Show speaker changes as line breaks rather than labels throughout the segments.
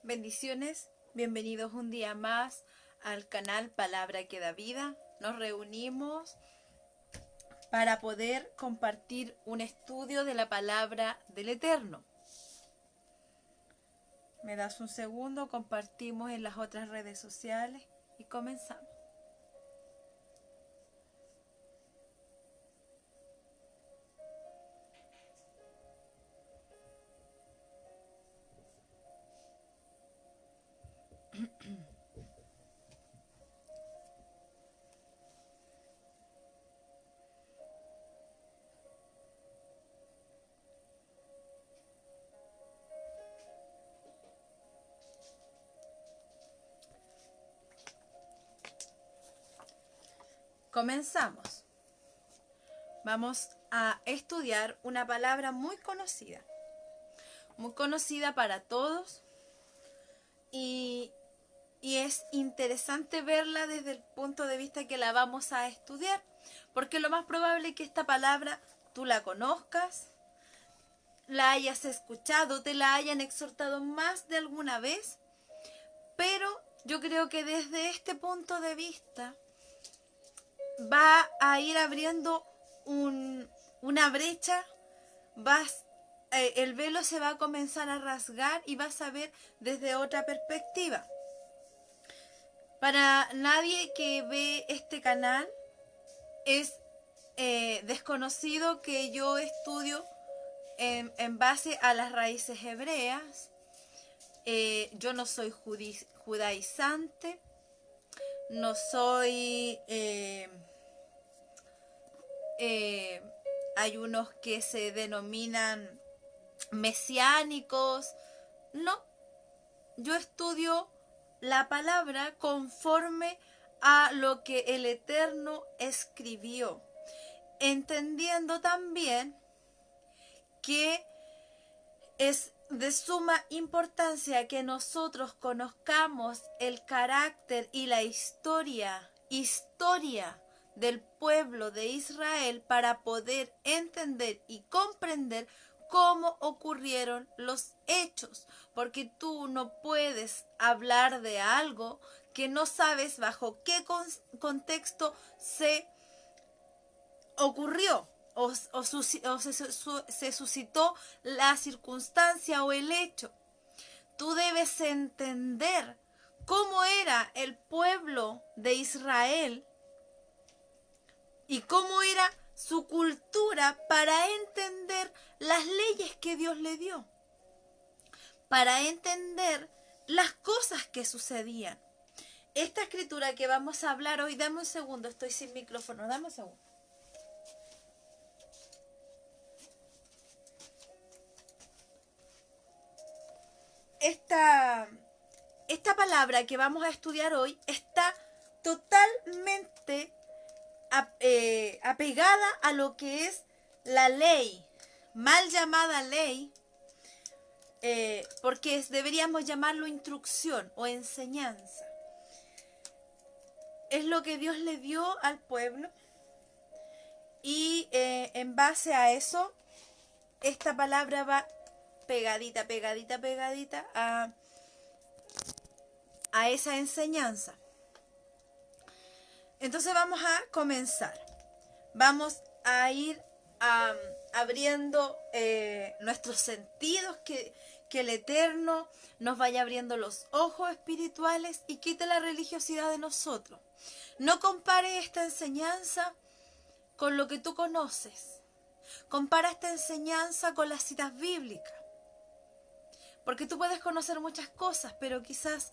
Bendiciones, bienvenidos un día más al canal Palabra que da vida. Nos reunimos para poder compartir un estudio de la palabra del Eterno. Me das un segundo, compartimos en las otras redes sociales y comenzamos. Comenzamos. Vamos a estudiar una palabra muy conocida para todos y es interesante verla desde el punto de vista que la vamos a estudiar, porque lo más probable es que esta palabra tú la conozcas, la hayas escuchado, te la hayan exhortado más de alguna vez, pero yo creo que desde este punto de vista va a ir abriendo una brecha, el velo se va a comenzar a rasgar y vas a ver desde otra perspectiva. Para nadie que ve este canal es desconocido que yo estudio en base a las raíces hebreas. Yo no soy judaizante, no soy... hay unos que se denominan mesiánicos. No, yo estudio la palabra conforme a lo que el Eterno escribió, entendiendo también que es de suma importancia que nosotros conozcamos el carácter y la historia del pueblo de Israel para poder entender y comprender cómo ocurrieron los hechos, porque tú no puedes hablar de algo que no sabes bajo qué contexto se ocurrió se suscitó la circunstancia o el hecho. Tú debes entender cómo era el pueblo de Israel y cómo era su cultura para entender las leyes que Dios le dio, para entender las cosas que sucedían. Esta escritura que vamos a hablar hoy, dame un segundo, estoy sin micrófono, dame un segundo. Esta palabra que vamos a estudiar hoy está totalmente apegada a lo que es la ley, mal llamada ley, porque deberíamos llamarlo instrucción o enseñanza. Es lo que Dios le dio al pueblo y en base a eso, esta palabra va pegadita a esa enseñanza. Entonces vamos a comenzar. Vamos a ir abriendo nuestros sentidos, que el Eterno nos vaya abriendo los ojos espirituales y quite la religiosidad de nosotros. No compare esta enseñanza con lo que tú conoces. Compara esta enseñanza con las citas bíblicas. Porque tú puedes conocer muchas cosas, pero quizás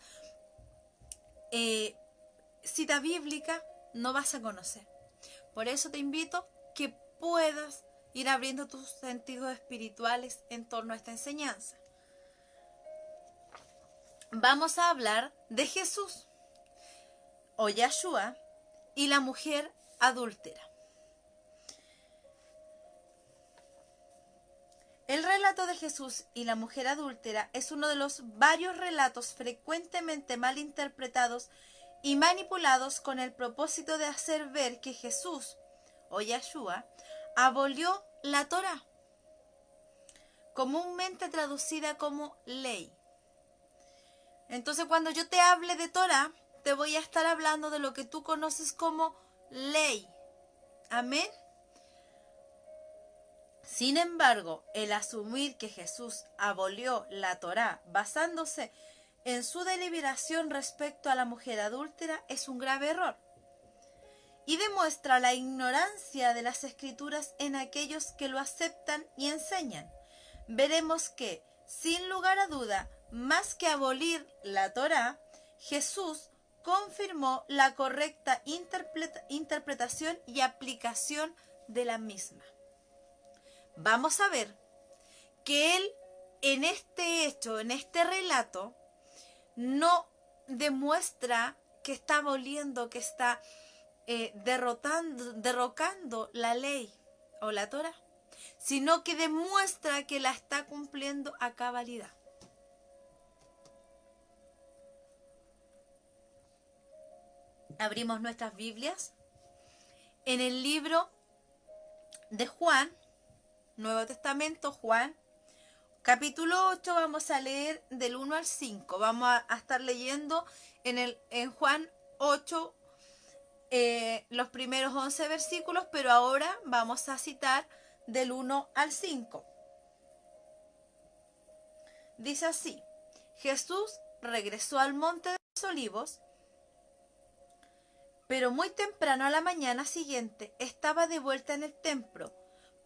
cita bíblica no vas a conocer. Por eso te invito que puedas ir abriendo tus sentidos espirituales en torno a esta enseñanza. Vamos a hablar de Jesús o Yahshua y la mujer adúltera. El relato de Jesús y la mujer adúltera es uno de los varios relatos frecuentemente mal interpretados y manipulados con el propósito de hacer ver que Jesús, o Yahshua, abolió la Torá, comúnmente traducida como ley. Entonces cuando yo te hable de Torá, te voy a estar hablando de lo que tú conoces como ley. Amén. Sin embargo, el asumir que Jesús abolió la Torá basándose en su deliberación respecto a la mujer adúltera es un grave error y demuestra la ignorancia de las Escrituras en aquellos que lo aceptan y enseñan. Veremos que, sin lugar a duda, más que abolir la Torá, Jesús confirmó la correcta interpretación y aplicación de la misma. Vamos a ver que él en este hecho, en este relato, no demuestra que está aboliendo, que está derrocando la ley o la Torá, sino que demuestra que la está cumpliendo a cabalidad. Abrimos nuestras Biblias en el libro de Juan, Nuevo Testamento, Juan, capítulo 8, vamos a leer del 1 al 5. Vamos a estar leyendo en Juan 8 los primeros 11 versículos, pero ahora vamos a citar del 1 al 5. Dice así: Jesús regresó al monte de los Olivos, pero muy temprano a la mañana siguiente estaba de vuelta en el templo.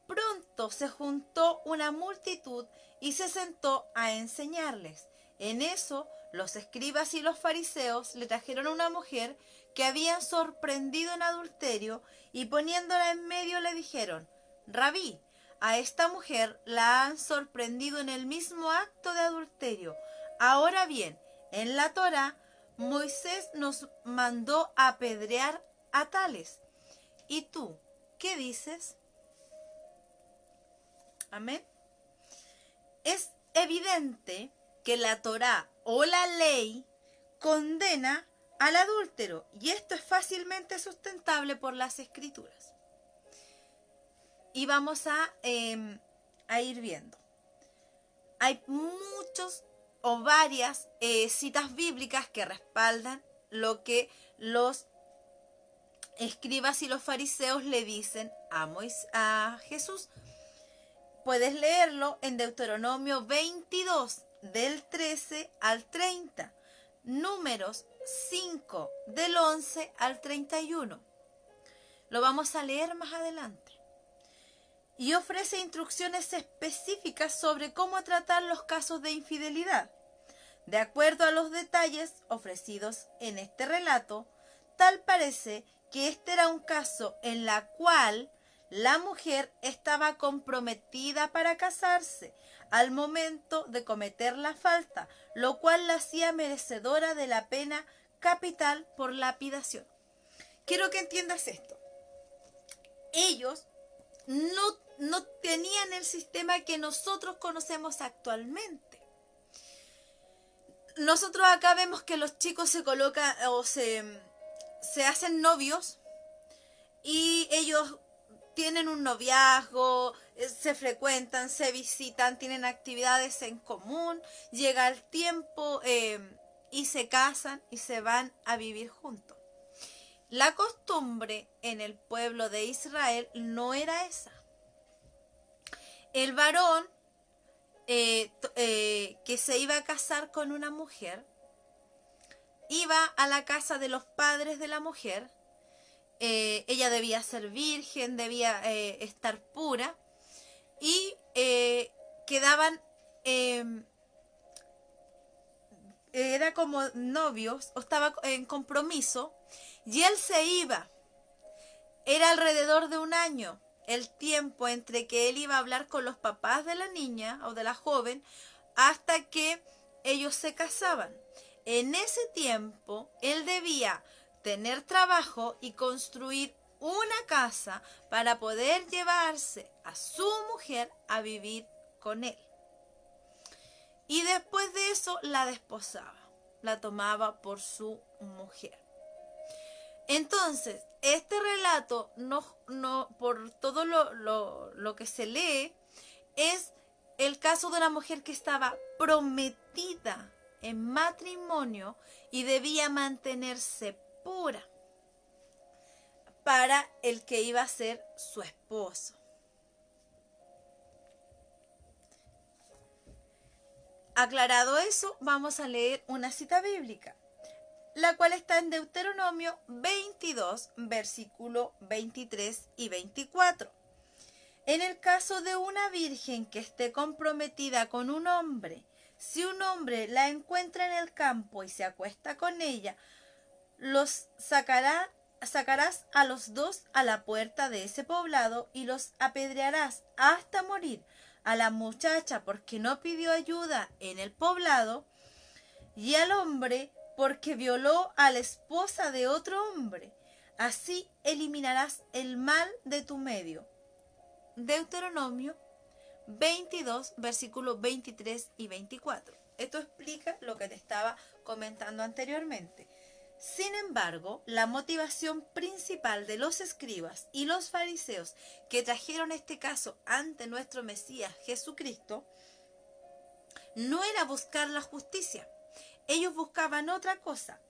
Pronto se juntó una multitud y se sentó a enseñarles. En eso, los escribas y los fariseos le trajeron a una mujer que habían sorprendido en adulterio y poniéndola en medio le dijeron: Rabí, a esta mujer la han sorprendido en el mismo acto de adulterio. Ahora bien, en la Torá, Moisés nos mandó apedrear a tales. ¿Y tú qué dices? Amén. Es evidente que la Torá o la ley condena al adúltero, y esto es fácilmente sustentable por las Escrituras. Y vamos a ir viendo. Hay muchos o varias citas bíblicas que respaldan lo que los escribas y los fariseos le dicen a Jesús. Puedes leerlo en Deuteronomio 22, del 13 al 30, Números 5, del 11 al 31. Lo vamos a leer más adelante. Y ofrece instrucciones específicas sobre cómo tratar los casos de infidelidad. De acuerdo a los detalles ofrecidos en este relato, tal parece que este era un caso en la cual la mujer estaba comprometida para casarse al momento de cometer la falta, lo cual la hacía merecedora de la pena capital por lapidación. Quiero que entiendas esto. Ellos no tenían el sistema que nosotros conocemos actualmente. Nosotros acá vemos que los chicos se colocan o se hacen novios y ellos tienen un noviazgo, se frecuentan, se visitan, tienen actividades en común, llega el tiempo y se casan y se van a vivir juntos. La costumbre en el pueblo de Israel no era esa. El varón que se iba a casar con una mujer iba a la casa de los padres de la mujer. Ella debía ser virgen, debía estar pura y quedaban, era como novios o estaba en compromiso y él se iba. Era alrededor de un año el tiempo entre que él iba a hablar con los papás de la niña o de la joven hasta que ellos se casaban. En ese tiempo él debía tener trabajo y construir una casa para poder llevarse a su mujer a vivir con él. Y después de eso la desposaba, la tomaba por su mujer. Entonces, este relato, no por todo lo que se lee, es el caso de una mujer que estaba prometida en matrimonio y debía mantenerse pura para el que iba a ser su esposo. Aclarado eso, vamos a leer una cita bíblica, la cual está en Deuteronomio 22, versículo 23 y 24. En el caso de una virgen que esté comprometida con un hombre, si un hombre la encuentra en el campo y se acuesta con ella, los sacarás a los dos a la puerta de ese poblado y los apedrearás hasta morir a la muchacha porque no pidió ayuda en el poblado y al hombre porque violó a la esposa de otro hombre. Así eliminarás el mal de tu medio. Deuteronomio 22, versículos 23 y 24. Esto explica lo que te estaba comentando anteriormente. Sin embargo, la motivación principal de los escribas y los fariseos que trajeron este caso ante nuestro Mesías Jesucristo no era buscar la justicia. Ellos buscaban otra cosa.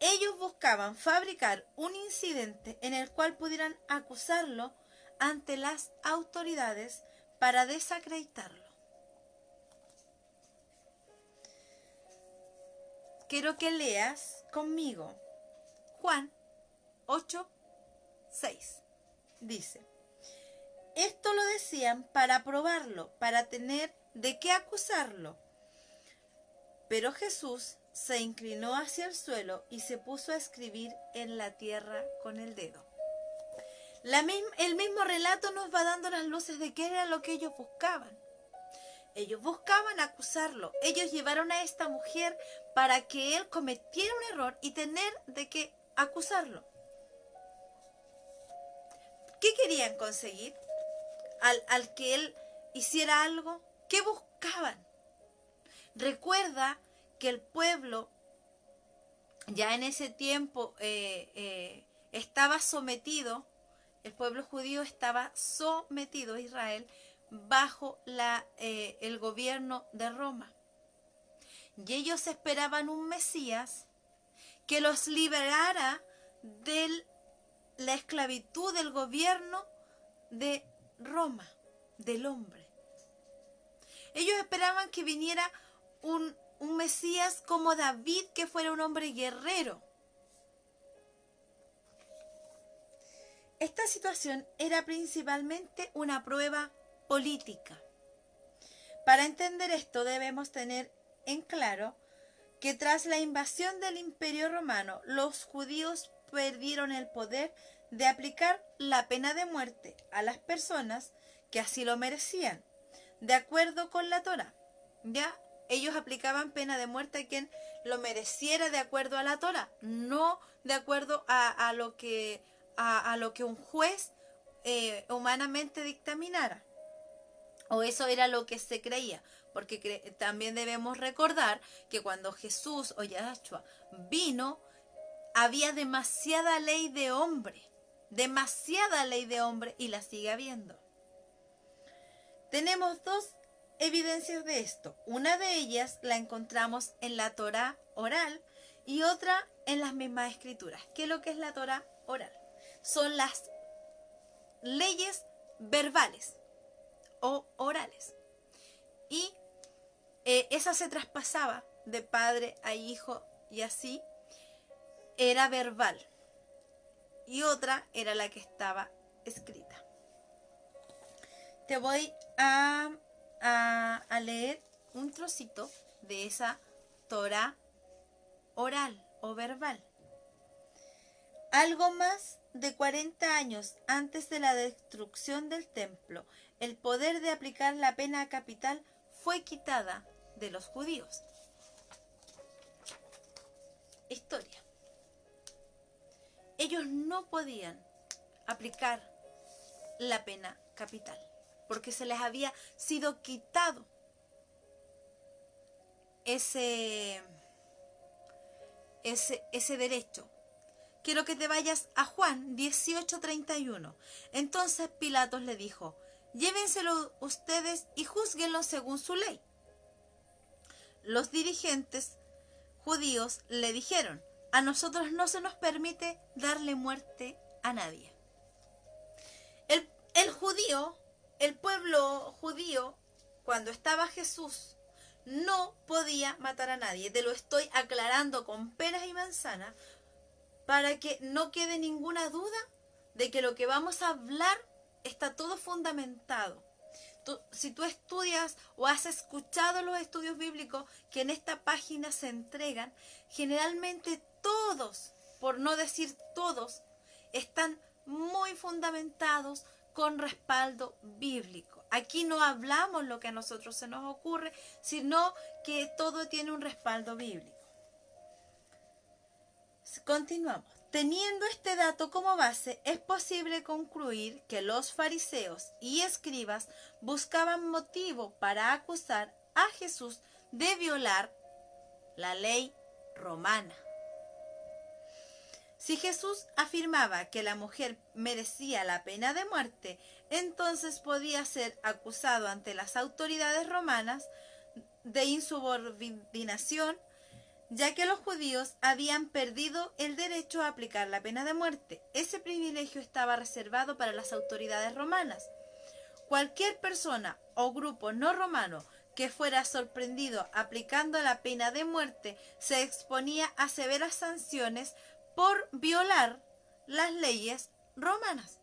Ellos buscaban fabricar un incidente en el cual pudieran acusarlo ante las autoridades para desacreditarlo. Quiero que leas conmigo Juan 8, 6. Dice: esto lo decían para probarlo, para tener de qué acusarlo. Pero Jesús se inclinó hacia el suelo y se puso a escribir en la tierra con el dedo. El mismo relato nos va dando las luces de qué era lo que ellos buscaban. Ellos buscaban acusarlo. Ellos llevaron a esta mujer para que él cometiera un error y tener de qué acusarlo. ¿Qué querían conseguir? Al que él hiciera algo, ¿qué buscaban? Recuerda que el pueblo ya en ese tiempo estaba sometido, el pueblo judío estaba sometido a Israel bajo el gobierno de Roma. Y ellos esperaban un Mesías que los liberara de la esclavitud del gobierno de Roma, del hombre. Ellos esperaban que viniera un Mesías como David, que fuera un hombre guerrero. Esta situación era principalmente una prueba política. Para entender esto debemos tener en claro que tras la invasión del Imperio Romano, los judíos perdieron el poder de aplicar la pena de muerte a las personas que así lo merecían, de acuerdo con la Torá. Ya ellos aplicaban pena de muerte a quien lo mereciera de acuerdo a la Torá, no de acuerdo a lo que un juez humanamente dictaminara. O eso era lo que se creía, porque también debemos recordar que cuando Jesús o Yahshua vino, había demasiada ley de hombre y la sigue habiendo. Tenemos dos evidencias de esto. Una de ellas la encontramos en la Torá oral y otra en las mismas escrituras. ¿Qué es lo que es la Torá oral? Son las leyes verbales o orales. Y esa se traspasaba de padre a hijo y así era verbal. Y otra era la que estaba escrita. Te voy a leer un trocito de esa Torá oral o verbal. Algo más de 40 años antes de la destrucción del templo, el poder de aplicar la pena capital fue quitada de los judíos. Historia. Ellos no podían aplicar la pena capital porque se les había sido quitado ese derecho. Quiero que te vayas a Juan 18:31. Entonces Pilatos le dijo: llévenselo ustedes y júzguenlo según su ley. Los dirigentes judíos le dijeron: a nosotros no se nos permite darle muerte a nadie. El pueblo judío, cuando estaba Jesús, no podía matar a nadie. Te lo estoy aclarando con peras y manzanas para que no quede ninguna duda de que lo que vamos a hablar está todo fundamentado. Si tú estudias o has escuchado los estudios bíblicos que en esta página se entregan, generalmente todos, por no decir todos, están muy fundamentados con respaldo bíblico. Aquí no hablamos lo que a nosotros se nos ocurre, sino que todo tiene un respaldo bíblico. Continuamos. Teniendo este dato como base, es posible concluir que los fariseos y escribas buscaban motivo para acusar a Jesús de violar la ley romana. Si Jesús afirmaba que la mujer merecía la pena de muerte, entonces podía ser acusado ante las autoridades romanas de insubordinación, ya que los judíos habían perdido el derecho a aplicar la pena de muerte. Ese privilegio estaba reservado para las autoridades romanas. Cualquier persona o grupo no romano que fuera sorprendido aplicando la pena de muerte se exponía a severas sanciones por violar las leyes romanas.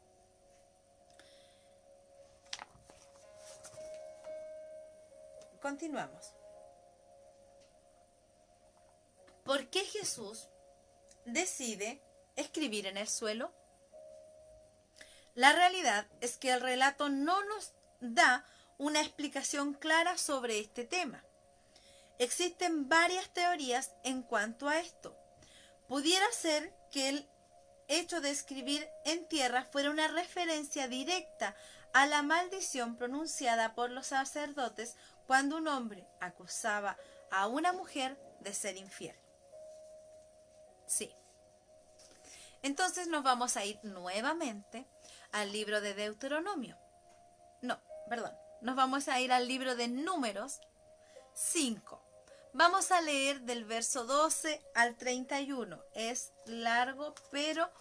Continuamos. ¿Por qué Jesús decide escribir en el suelo? La realidad es que el relato no nos da una explicación clara sobre este tema. Existen varias teorías en cuanto a esto. Pudiera ser que el hecho de escribir en tierra fuera una referencia directa a la maldición pronunciada por los sacerdotes cuando un hombre acusaba a una mujer de ser infiel. Sí. Entonces nos vamos a ir nuevamente al libro de Deuteronomio. Nos vamos a ir al libro de Números 5. Vamos a leer del verso 12 al 31. Es largo, pero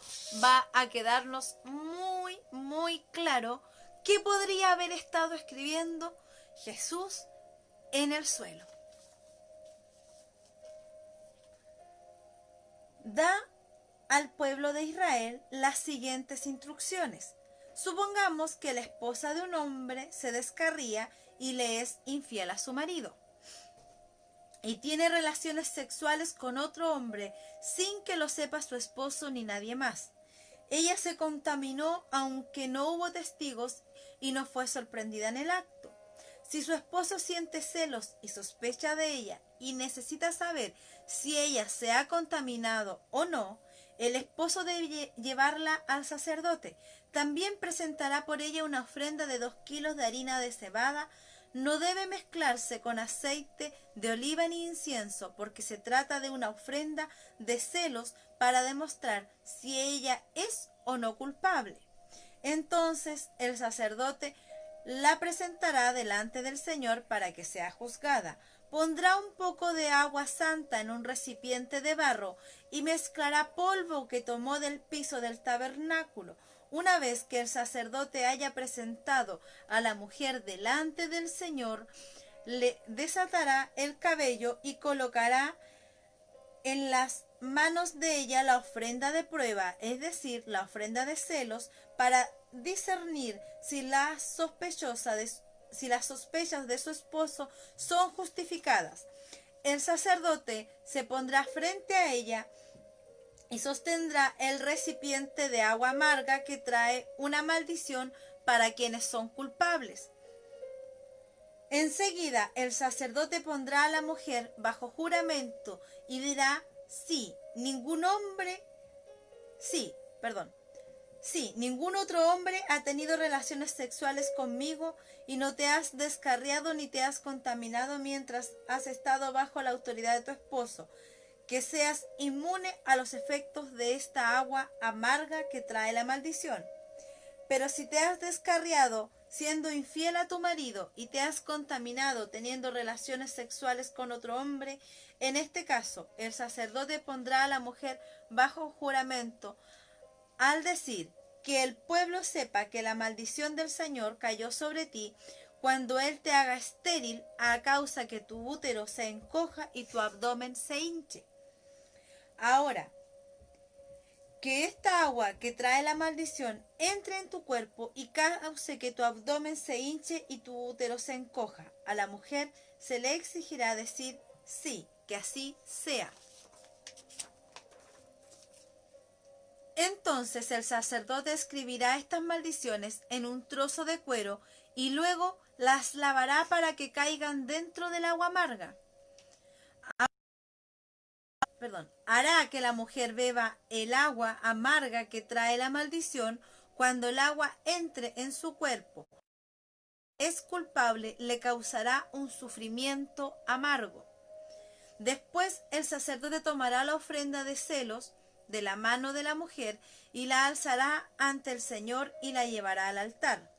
va a quedarnos muy claro qué podría haber estado escribiendo Jesús en el suelo. Da al pueblo de Israel las siguientes instrucciones. Supongamos que la esposa de un hombre se descarría y le es infiel a su marido, y tiene relaciones sexuales con otro hombre sin que lo sepa su esposo ni nadie más. Ella se contaminó aunque no hubo testigos y no fue sorprendida en el acto. Si su esposo siente celos y sospecha de ella y necesita saber si ella se ha contaminado o no, el esposo debe llevarla al sacerdote. También presentará por ella una ofrenda de 2 kilos de harina de cebada. No debe mezclarse con aceite de oliva ni incienso, porque se trata de una ofrenda de celos para demostrar si ella es o no culpable. Entonces el sacerdote la presentará delante del Señor para que sea juzgada. Pondrá un poco de agua santa en un recipiente de barro y mezclará polvo que tomó del piso del tabernáculo. Una vez que el sacerdote haya presentado a la mujer delante del Señor, le desatará el cabello y colocará en las manos de ella la ofrenda de prueba, es decir, la ofrenda de celos, para discernir si las sospechas de su esposo son justificadas. El sacerdote se pondrá frente a ella y sostendrá el recipiente de agua amarga que trae una maldición para quienes son culpables. Enseguida el sacerdote pondrá a la mujer bajo juramento y dirá: si ningún otro hombre ha tenido relaciones sexuales conmigo y no te has descarriado ni te has contaminado mientras has estado bajo la autoridad de tu esposo, que seas inmune a los efectos de esta agua amarga que trae la maldición. Pero si te has descarriado siendo infiel a tu marido y te has contaminado teniendo relaciones sexuales con otro hombre, en este caso el sacerdote pondrá a la mujer bajo juramento al decir que el pueblo sepa que la maldición del Señor cayó sobre ti cuando Él te haga estéril a causa que tu útero se encoja y tu abdomen se hinche. Ahora, que esta agua que trae la maldición entre en tu cuerpo y cause que tu abdomen se hinche y tu útero se encoja. A la mujer se le exigirá decir sí, que así sea. Entonces el sacerdote escribirá estas maldiciones en un trozo de cuero y luego las lavará para que caigan dentro del agua amarga. Hará que la mujer beba el agua amarga que trae la maldición cuando el agua entre en su cuerpo. Es culpable, le causará un sufrimiento amargo. Después el sacerdote tomará la ofrenda de celos de la mano de la mujer y la alzará ante el Señor y la llevará al altar.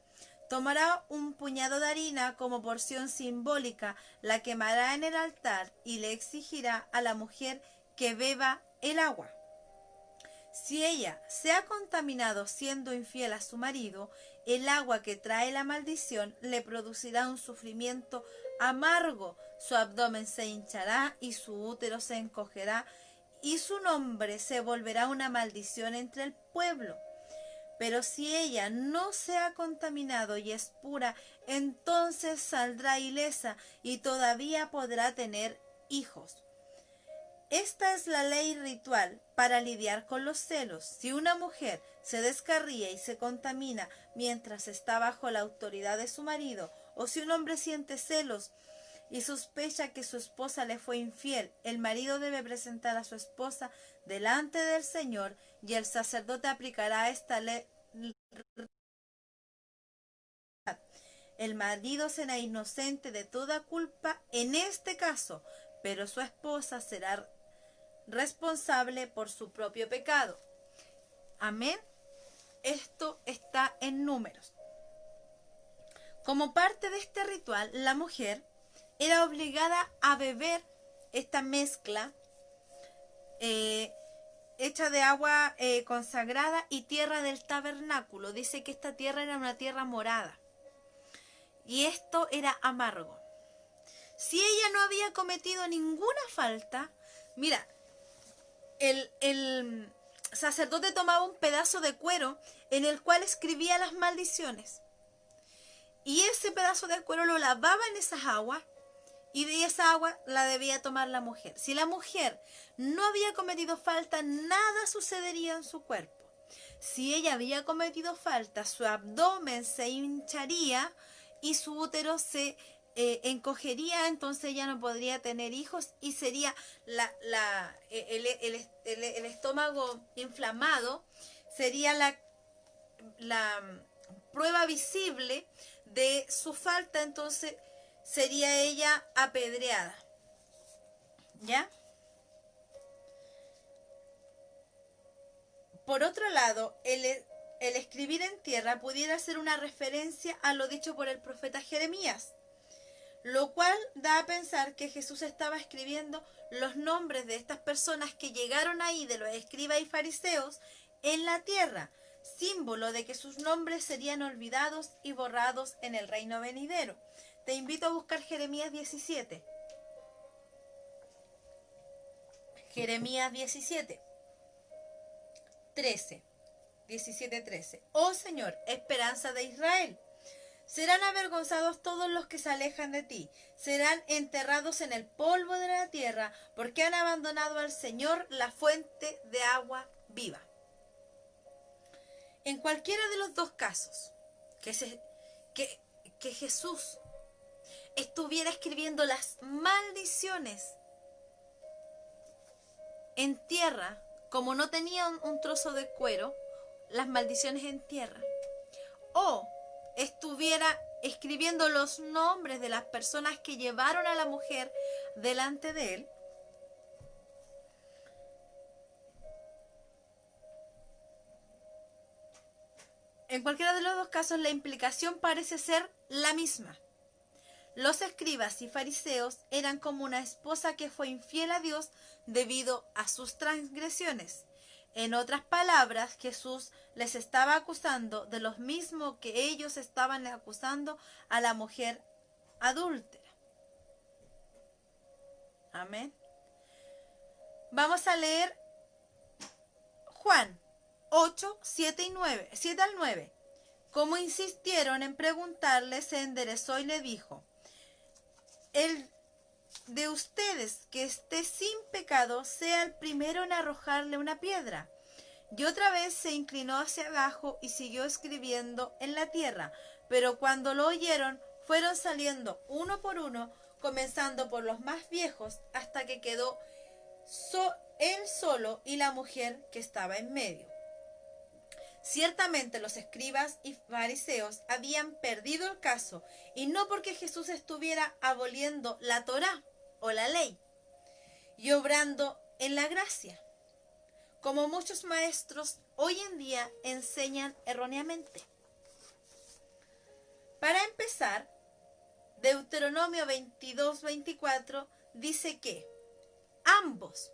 Tomará un puñado de harina como porción simbólica, la quemará en el altar y le exigirá a la mujer que beba el agua. Si ella se ha contaminado siendo infiel a su marido, el agua que trae la maldición le producirá un sufrimiento amargo. Su abdomen se hinchará y su útero se encogerá y su nombre se volverá una maldición entre el pueblo. Pero si ella no se ha contaminado y es pura, entonces saldrá ilesa y todavía podrá tener hijos. Esta es la ley ritual para lidiar con los celos. Si una mujer se descarría y se contamina mientras está bajo la autoridad de su marido, o si un hombre siente celos y sospecha que su esposa le fue infiel, el marido debe presentar a su esposa delante del Señor y el sacerdote aplicará esta ley. El marido será inocente de toda culpa en este caso, pero su esposa será responsable por su propio pecado. Amén. Esto está en Números. Como parte de este ritual, la mujer era obligada a beber esta mezcla hecha de agua consagrada y tierra del tabernáculo. Dice que esta tierra era una tierra morada. Y esto era amargo. Si ella no había cometido ninguna falta, mira, el sacerdote tomaba un pedazo de cuero en el cual escribía las maldiciones. Y ese pedazo de cuero lo lavaba en esas aguas y de esa agua la debía tomar la mujer. Si la mujer no había cometido falta, nada sucedería en su cuerpo. Si ella había cometido falta, su abdomen se hincharía y su útero se encogería, entonces ella no podría tener hijos y sería el estómago inflamado, sería la prueba visible de su falta, entonces sería ella apedreada. ¿Ya? Por otro lado, el escribir en tierra pudiera ser una referencia a lo dicho por el profeta Jeremías, lo cual da a pensar que Jesús estaba escribiendo los nombres de estas personas que llegaron ahí, de los escribas y fariseos, en la tierra, símbolo de que sus nombres serían olvidados y borrados en el reino venidero. Te invito a buscar Jeremías 17. Jeremías 17. 13. 17:13. Oh Señor, esperanza de Israel. Serán avergonzados todos los que se alejan de ti. Serán enterrados en el polvo de la tierra, porque han abandonado al Señor, la fuente de agua viva. En cualquiera de los dos casos, que Jesús estuviera escribiendo las maldiciones en tierra, como no tenía un trozo de cuero, las maldiciones en tierra, o estuviera escribiendo los nombres de las personas que llevaron a la mujer delante de él, En cualquiera de los dos casos, la implicación parece ser la misma. Los escribas y fariseos eran como una esposa que fue infiel a Dios debido a sus transgresiones. En otras palabras, Jesús les estaba acusando de lo mismo que ellos estaban acusando a la mujer adúltera. Amén. Vamos a leer Juan 8, 7 al 9. Como insistieron en preguntarle, se enderezó y le dijo: el de ustedes que esté sin pecado sea el primero en arrojarle una piedra. Y otra vez se inclinó hacia abajo y siguió escribiendo en la tierra. Pero cuando lo oyeron, fueron saliendo uno por uno, comenzando por los más viejos, hasta que quedó él solo y la mujer que estaba en medio. Ciertamente los escribas y fariseos habían perdido el caso, y no porque Jesús estuviera aboliendo la Torá o la ley y obrando en la gracia, como muchos maestros hoy en día enseñan erróneamente. Para empezar, Deuteronomio 22-24 dice que ambos,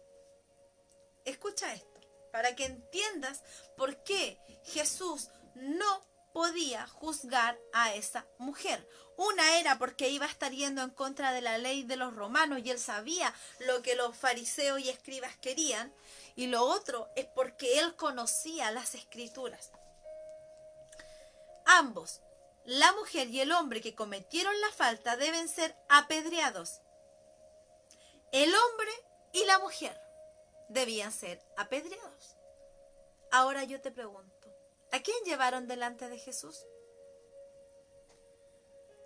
escucha esto, para que entiendas por qué Jesús no podía juzgar a esa mujer. Una era porque iba a estar yendo en contra de la ley de los romanos y él sabía lo que los fariseos y escribas querían. Y lo otro es porque él conocía las escrituras. Ambos, la mujer y el hombre que cometieron la falta, deben ser apedreados. El hombre y la mujer debían ser apedreados. Ahora yo te pregunto, ¿a quién llevaron delante de Jesús?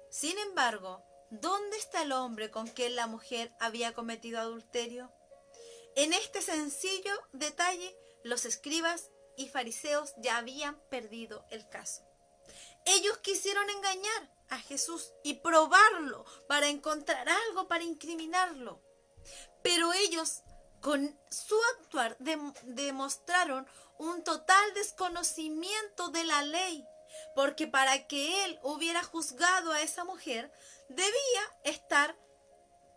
Sin embargo, ¿dónde está el hombre con quien la mujer había cometido adulterio? En este sencillo detalle, los escribas y fariseos ya habían perdido el caso. Ellos quisieron engañar a Jesús y probarlo para encontrar algo para incriminarlo. Pero ellos, con su actuar, demostraron un total desconocimiento de la ley, porque para que él hubiera juzgado a esa mujer, debía estar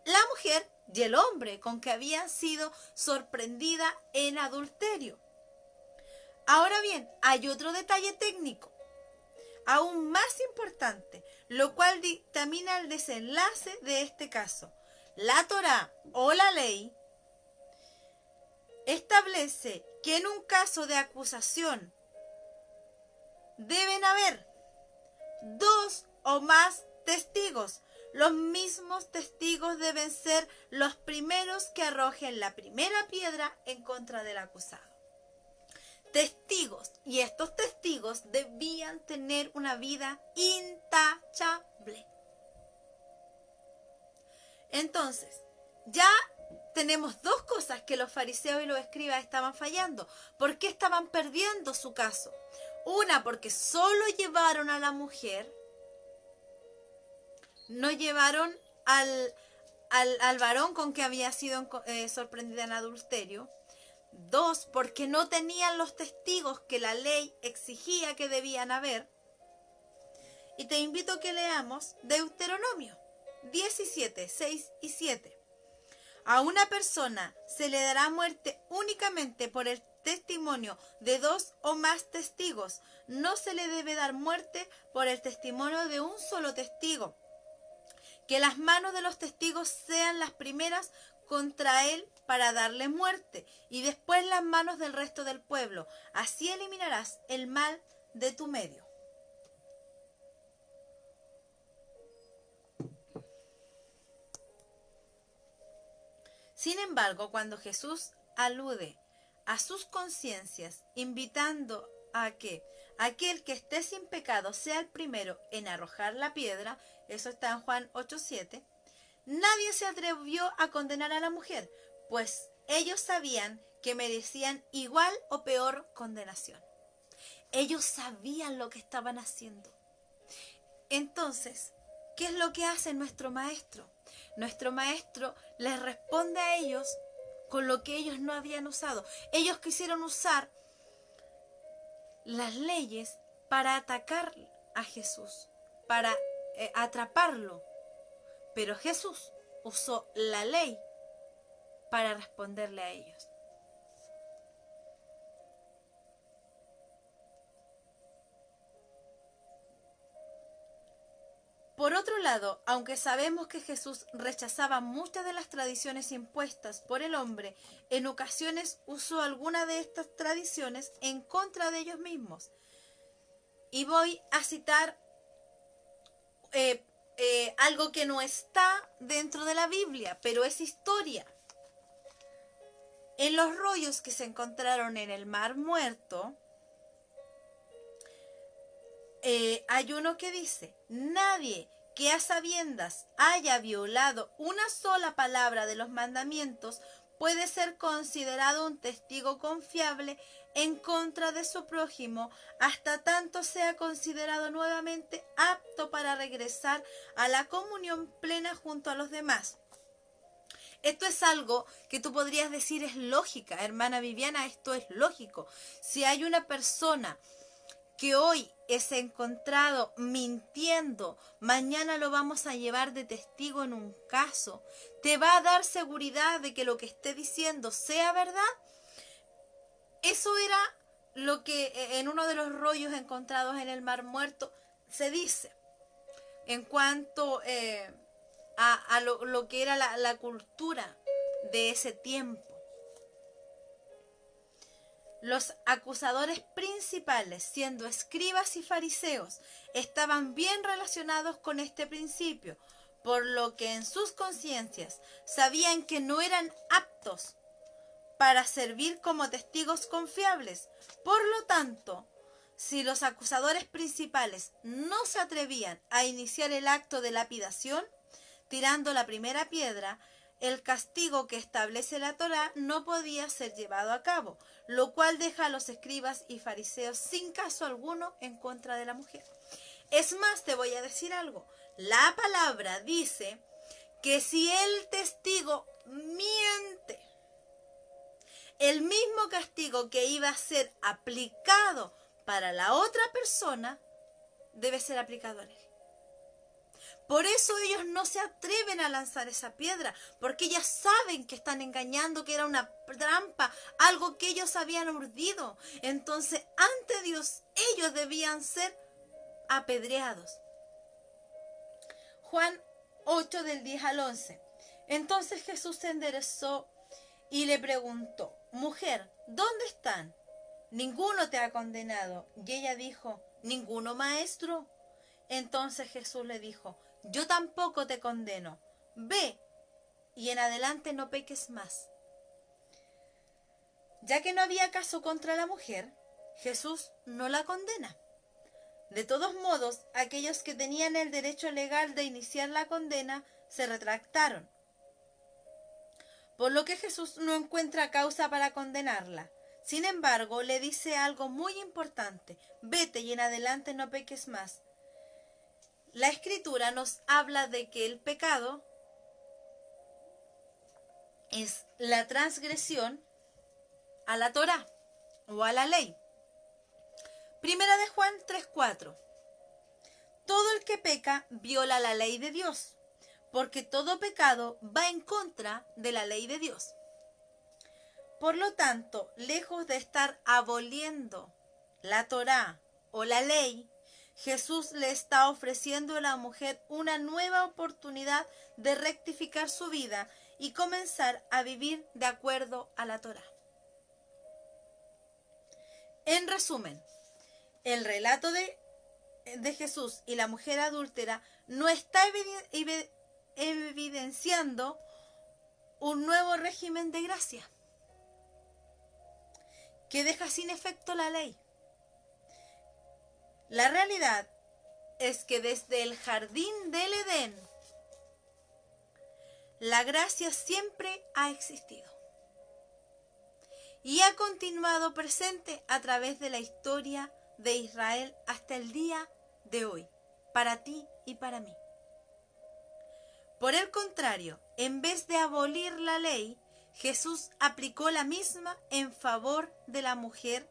la mujer y el hombre con que había sido sorprendida en adulterio. Ahora bien, hay otro detalle técnico, aún más importante, lo cual dictamina el desenlace de este caso. La Torá o la ley establece que en un caso de acusación deben haber 2 o más testigos. Los mismos testigos deben ser los primeros que arrojen la primera piedra en contra del acusado. Testigos, y estos testigos debían tener una vida intachable. Entonces, ya tenemos dos cosas que los fariseos y los escribas estaban fallando. ¿Por qué estaban perdiendo su caso? Una, porque solo llevaron a la mujer, no llevaron al varón con que había sido sorprendida en adulterio. 2, porque no tenían los testigos que la ley exigía que debían haber. Y te invito a que leamos Deuteronomio 17, 6 y 7. A una persona se le dará muerte únicamente por el testimonio de 2 o más testigos. No se le debe dar muerte por el testimonio de un solo testigo. Que las manos de los testigos sean las primeras contra él para darle muerte, y después las manos del resto del pueblo. Así eliminarás el mal de tu medio. Sin embargo, cuando Jesús alude a sus conciencias, invitando a que aquel que esté sin pecado sea el primero en arrojar la piedra, eso está en Juan 8:7, nadie se atrevió a condenar a la mujer, pues ellos sabían que merecían igual o peor condenación. Ellos sabían lo que estaban haciendo. Entonces, ¿qué es lo que hace nuestro maestro? Nuestro maestro les responde a ellos con lo que ellos no habían usado. Ellos quisieron usar las leyes para atacar a Jesús, para atraparlo. Pero Jesús usó la ley para responderle a ellos. Por otro lado, aunque sabemos que Jesús rechazaba muchas de las tradiciones impuestas por el hombre, en ocasiones usó alguna de estas tradiciones en contra de ellos mismos. Y voy a citar algo que no está dentro de la Biblia, pero es historia. En los rollos que se encontraron en el Mar Muerto, hay uno que dice: nadie que a sabiendas haya violado una sola palabra de los mandamientos puede ser considerado un testigo confiable en contra de su prójimo hasta tanto sea considerado nuevamente apto para regresar a la comunión plena junto a los demás. Esto es algo que tú podrías decir es lógica, hermana Viviana, esto es lógico. Si hay una persona que hoy es encontrado mintiendo, mañana lo vamos a llevar de testigo en un caso, ¿te va a dar seguridad de que lo que esté diciendo sea verdad? Eso era lo que en uno de los rollos encontrados en el Mar Muerto se dice en cuanto a lo que era la cultura de ese tiempo. Los acusadores principales, siendo escribas y fariseos, estaban bien relacionados con este principio, por lo que en sus conciencias sabían que no eran aptos para servir como testigos confiables. Por lo tanto, si los acusadores principales no se atrevían a iniciar el acto de lapidación, tirando la primera piedra, el castigo que establece la Torá no podía ser llevado a cabo, lo cual deja a los escribas y fariseos sin caso alguno en contra de la mujer. Es más, te voy a decir algo. La palabra dice que si el testigo miente, el mismo castigo que iba a ser aplicado para la otra persona debe ser aplicado a él. Por eso ellos no se atreven a lanzar esa piedra, porque ya saben que están engañando, que era una trampa, algo que ellos habían urdido. Entonces, ante Dios, ellos debían ser apedreados. Juan 8 del 10 al 11. Entonces Jesús se enderezó y le preguntó: mujer, ¿dónde están? Ninguno te ha condenado. Y ella dijo: ninguno, maestro. Entonces Jesús le dijo: yo tampoco te condeno. Ve y en adelante no peques más. Ya que no había caso contra la mujer, Jesús no la condena. De todos modos, aquellos que tenían el derecho legal de iniciar la condena se retractaron, por lo que Jesús no encuentra causa para condenarla. Sin embargo, le dice algo muy importante: vete y en adelante no peques más. La Escritura nos habla de que el pecado es la transgresión a la Torá o a la ley. Primera de Juan 3:4. Todo el que peca viola la ley de Dios, porque todo pecado va en contra de la ley de Dios. Por lo tanto, lejos de estar aboliendo la Torá o la ley, Jesús le está ofreciendo a la mujer una nueva oportunidad de rectificar su vida y comenzar a vivir de acuerdo a la Torá. En resumen, el relato de Jesús y la mujer adúltera no está evidenciando un nuevo régimen de gracia que deja sin efecto la ley. La realidad es que desde el jardín del Edén, la gracia siempre ha existido y ha continuado presente a través de la historia de Israel hasta el día de hoy, para ti y para mí. Por el contrario, en vez de abolir la ley, Jesús aplicó la misma en favor de la mujer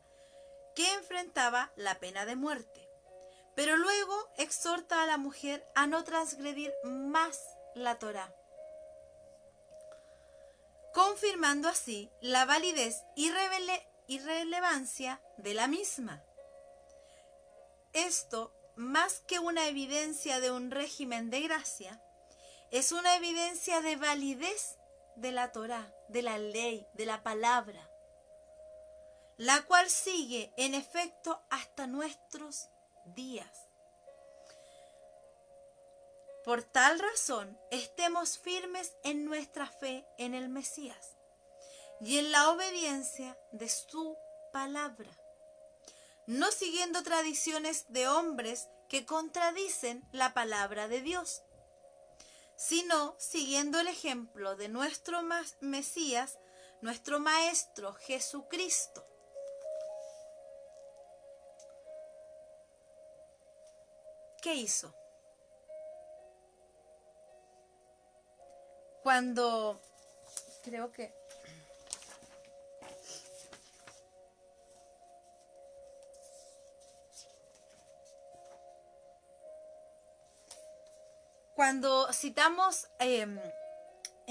que enfrentaba la pena de muerte. Pero luego exhorta a la mujer a no transgredir más la Torá, confirmando así la validez y relevancia de la misma. Esto, más que una evidencia de un régimen de gracia, es una evidencia de validez de la Torá, de la ley, de la palabra, la cual sigue en efecto hasta nuestros días. Por tal razón, estemos firmes en nuestra fe en el Mesías y en la obediencia de su palabra, no siguiendo tradiciones de hombres que contradicen la palabra de Dios, sino siguiendo el ejemplo de nuestro Mesías, nuestro Maestro Jesucristo. ¿Qué hizo? Cuando citamos en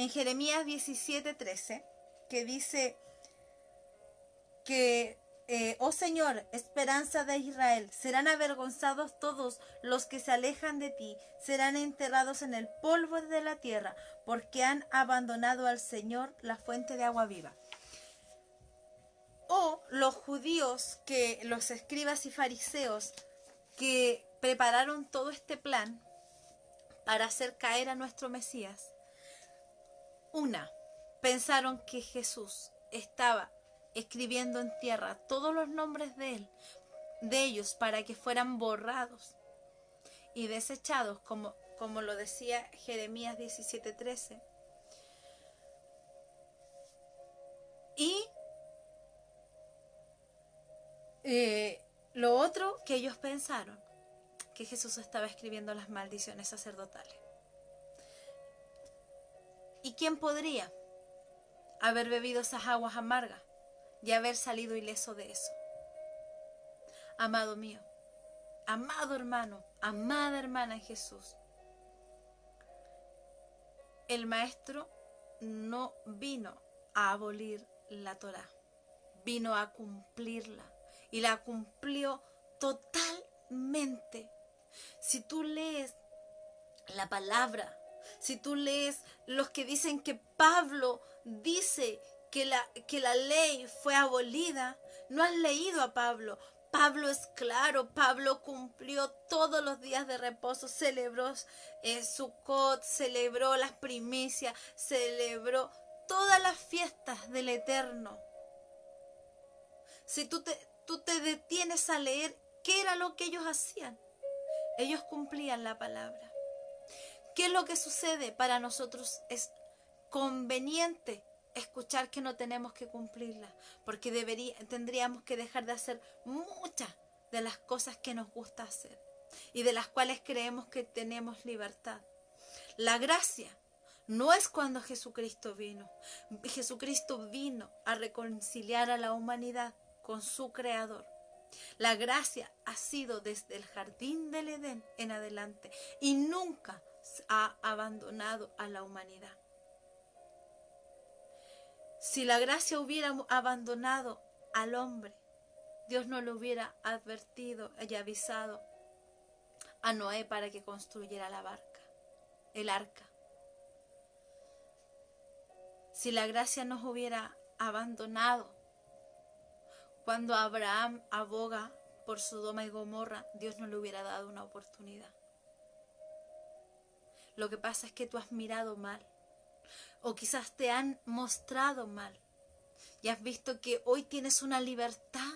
Jeremías 17:13, que dice que, oh Señor, esperanza de Israel, serán avergonzados todos los que se alejan de ti, serán enterrados en el polvo de la tierra, porque han abandonado al Señor, la fuente de agua viva. O los judíos, los escribas y fariseos, que prepararon todo este plan para hacer caer a nuestro Mesías. Pensaron que Jesús estaba escribiendo en tierra todos los nombres de ellos para que fueran borrados y desechados, como lo decía Jeremías 17:13. Y lo otro que ellos pensaron, que Jesús estaba escribiendo las maldiciones sacerdotales. ¿Y quién podría haber bebido esas aguas amargas y haber salido ileso de eso? Amado mío, amado hermano, amada hermana en Jesús, el Maestro no vino a abolir la Torá, vino a cumplirla, y la cumplió totalmente. Si tú lees la palabra, si tú lees los que dicen que Pablo dice que la ley fue abolida, no has leído a Pablo. Pablo es claro, Pablo cumplió todos los días de reposo, celebró Sukkot, celebró las primicias, celebró todas las fiestas del Eterno. Si tú te detienes a leer, ¿qué era lo que ellos hacían? Ellos cumplían la palabra. ¿Qué es lo que sucede? Para nosotros es conveniente escuchar que no tenemos que cumplirla, porque tendríamos que dejar de hacer muchas de las cosas que nos gusta hacer y de las cuales creemos que tenemos libertad. La gracia no es cuando Jesucristo vino. Jesucristo vino a reconciliar a la humanidad con su Creador. La gracia ha sido desde el jardín del Edén en adelante y nunca ha abandonado a la humanidad. Si la gracia hubiera abandonado al hombre, Dios no le hubiera advertido y avisado a Noé para que construyera el arca. Si la gracia nos hubiera abandonado cuando Abraham aboga por Sodoma y Gomorra, Dios no le hubiera dado una oportunidad. Lo que pasa es que tú has mirado mal, o quizás te han mostrado mal, y has visto que hoy tienes una libertad,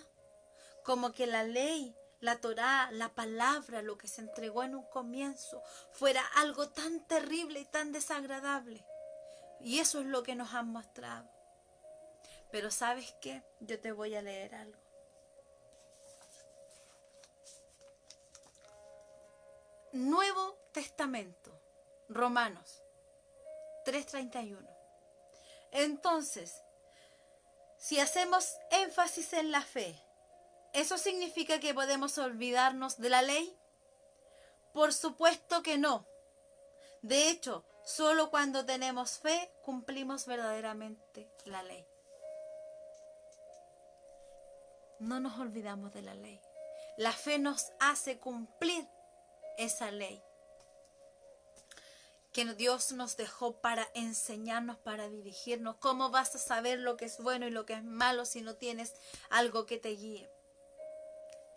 como que la ley, la Torá, la palabra, lo que se entregó en un comienzo, fuera algo tan terrible y tan desagradable. Y eso es lo que nos han mostrado. Pero ¿sabes qué? Yo te voy a leer algo. Nuevo Testamento, Romanos 3:31. Entonces, si hacemos énfasis en la fe, ¿eso significa que podemos olvidarnos de la ley? Por supuesto que no. De hecho, solo cuando tenemos fe cumplimos verdaderamente la ley. No nos olvidamos de la ley. La fe nos hace cumplir esa ley que Dios nos dejó para enseñarnos, para dirigirnos. ¿Cómo vas a saber lo que es bueno y lo que es malo si no tienes algo que te guíe?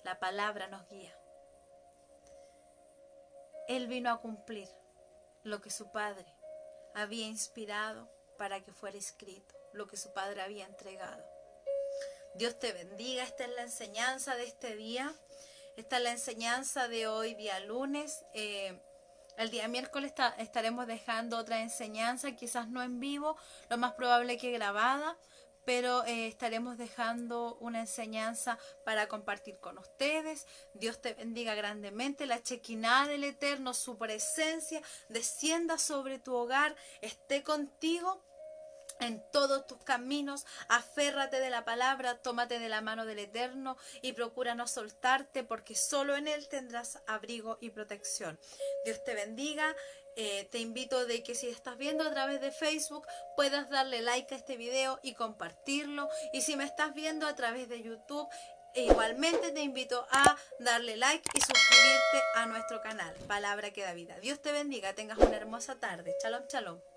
La palabra nos guía. Él vino a cumplir lo que su Padre había inspirado para que fuera escrito, lo que su Padre había entregado. Dios te bendiga. Esta es la enseñanza de este día. Esta es la enseñanza de hoy, día lunes. El día miércoles estaremos dejando otra enseñanza, quizás no en vivo, lo más probable que grabada, pero estaremos dejando una enseñanza para compartir con ustedes. Dios te bendiga grandemente. La Shekinah del Eterno, su presencia, descienda sobre tu hogar, esté contigo en todos tus caminos. Aférrate de la palabra, tómate de la mano del Eterno y procura no soltarte, porque solo en Él tendrás abrigo y protección. Dios te bendiga. Te invito de que si estás viendo a través de Facebook puedas darle like a este video y compartirlo, y si me estás viendo a través de YouTube, igualmente te invito a darle like y suscribirte a nuestro canal Palabra que da vida. Dios te bendiga, tengas una hermosa tarde. Shalom, shalom.